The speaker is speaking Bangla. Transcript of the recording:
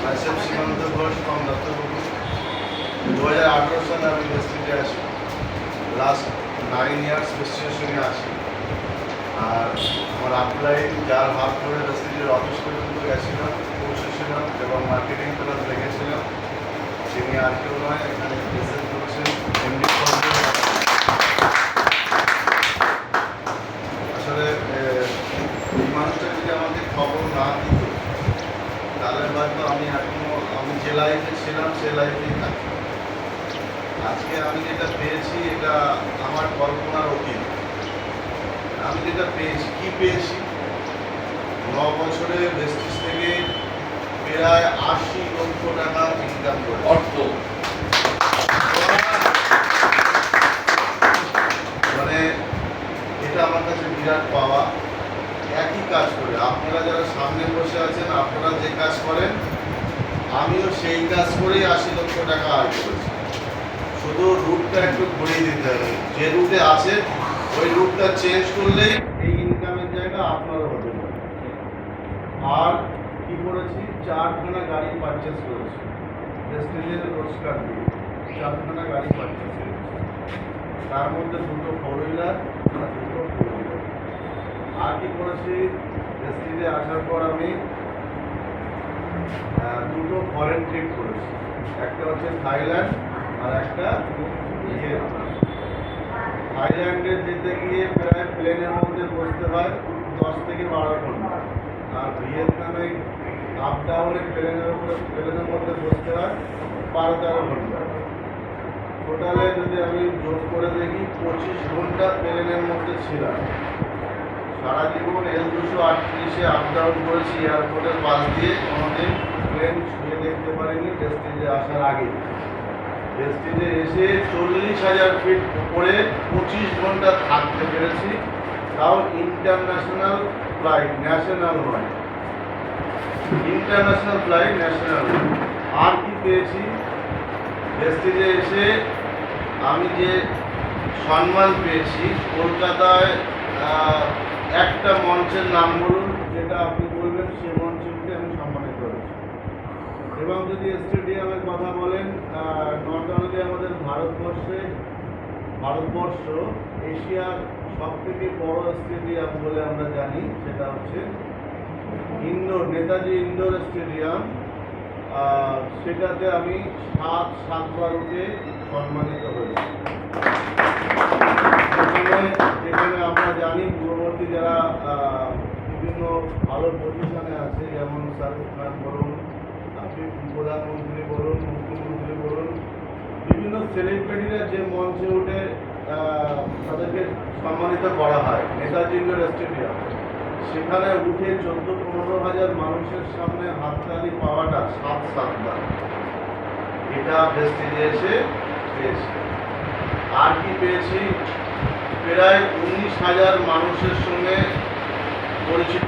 myself Srimanta Ghosh from Dattababu. 2018 সালে আমি ইন্ডাস্ট্রিতে আসি। লাস্ট 9 ইয়ার্স মিস্ট্রির সঙ্গে আসি। আর আমার আপলাইন যার হাত ধরে ইন্ডাস্ট্রির অফিস পর্যন্ত গেছিলাম, পৌঁছেছিলাম এবং মার্কেটিং ক্লাস দেখেছিলাম। তিনি আর কেউ নয়, এখানে প্রেজেন্ট করছেন এমডি। আসলে এই মানুষটা যদি আমাকে খবর না দিত তাহলে হয়তো আমি যে লাইফে ছিলাম সে লাইফেই থাকি। আজকে আমি যেটা পেয়েছি এটা আমার কল্পনার অতীত। আমি যেটা পেয়েছি, কি পেয়েছি, 9 বছরে ভেস্টিজ থেকে প্রায় 80 লক্ষ টাকা ইনকাম করে অর্থ, মানে এটা আমার কাছে বিরাট পাওয়া। একই কাজ করে আপনারা যারা সামনে বসে আছেন, আপনারা যে কাজ করেন আমিও সেই কাজ করেই 80 লক্ষ টাকা আয় করেছি। শুধু রুটটা একটু ঘুরিয়ে দিতে হবে। যে রুটে আছে ওই রুটটা চেঞ্জ করলেই এই ইনকামের জায়গা আপনারও হতে পারে। আর কি করেছি, 4খানা গাড়ি পারচেস করেছি প্রেস্টিজের রোজগার দিয়ে। 4খানা গাড়ি পারচেস করেছি, তার মধ্যে 2টো 4 হুইলার আর 2টো 4 হুইলার। আর কি করেছি, প্রেস্টিজে আসার পর আমি 2টো ফরেন ট্রিপ করেছি। একটা হচ্ছে থাইল্যান্ড আর একটা ভিয়েতনাম। থাইল্যান্ডে যেতে গিয়ে প্রায় প্লেনের মধ্যে বসতে হয় 10 থেকে 12 ঘন্টা, আর ভিয়েতনামে আপ ডাউনে প্লেনের মধ্যে বসতে হয় 12-13 ঘন্টা। টোটালে যদি আমি যোগ করে দেখি 25 ঘন্টা প্লেনের মধ্যে ছিলাম। সারা জীবন L238-এ আপ ডাউন করেছি এয়ারপোর্টের পাশ দিয়ে, কোনোদিন প্লেন ছুঁয়ে দেখতে পারিনি প্রেস্টিজে আসার আগে। প্রেস্টিজে এসে 40,000 ফিট উপরে 25 ঘন্টা থাকতে পেরেছি, তাও ইন্টারন্যাশনাল ফ্লাইট, ন্যাশনাল নয়, ইন্টারন্যাশনাল ফ্লাইট, ন্যাশনাল। আর কি পেয়েছি, প্রেস্টিজে এসে আমি যে সম্মান পেয়েছি, কলকাতায় একটা মঞ্চের নাম বলুন যেটা আপনি বলবেন সে মঞ্চকে আমি সম্মানিত করেছি। এবং যদি স্টেডিয়ামের কথা বলেন, নট অনলি আমাদের ভারতবর্ষ এশিয়ার সবথেকে বড় স্টেডিয়াম বলে আমরা জানি, সেটা হচ্ছে নেতাজি ইন্ডোর স্টেডিয়াম। সেটাতে আমি 7বার উঠে সম্মানিত হয়েছি। যেখানে আমরা জানি পূর্ববর্তী যারা বিভিন্ন ভালো পজিশনে আছে, যেমন শাহরুখ খান বলুন, প্রধানমন্ত্রী বলুন, মুখ্যমন্ত্রী বলুন, বিভিন্ন সেলিব্রিটিরা যে মঞ্চে উঠে তাদেরকে সম্মানিত করা হয় নেতাজি ইন্ডোর স্টেডিয়াম, সেখানে উঠে 14-15 হাজার মানুষের সামনে হাততালি পাওয়াটা 7বার, এটা প্রেস্টিজে এসে পেয়েছি। আর কি পেয়েছি, প্রায় 19,000 মানুষের সঙ্গে পরিচিত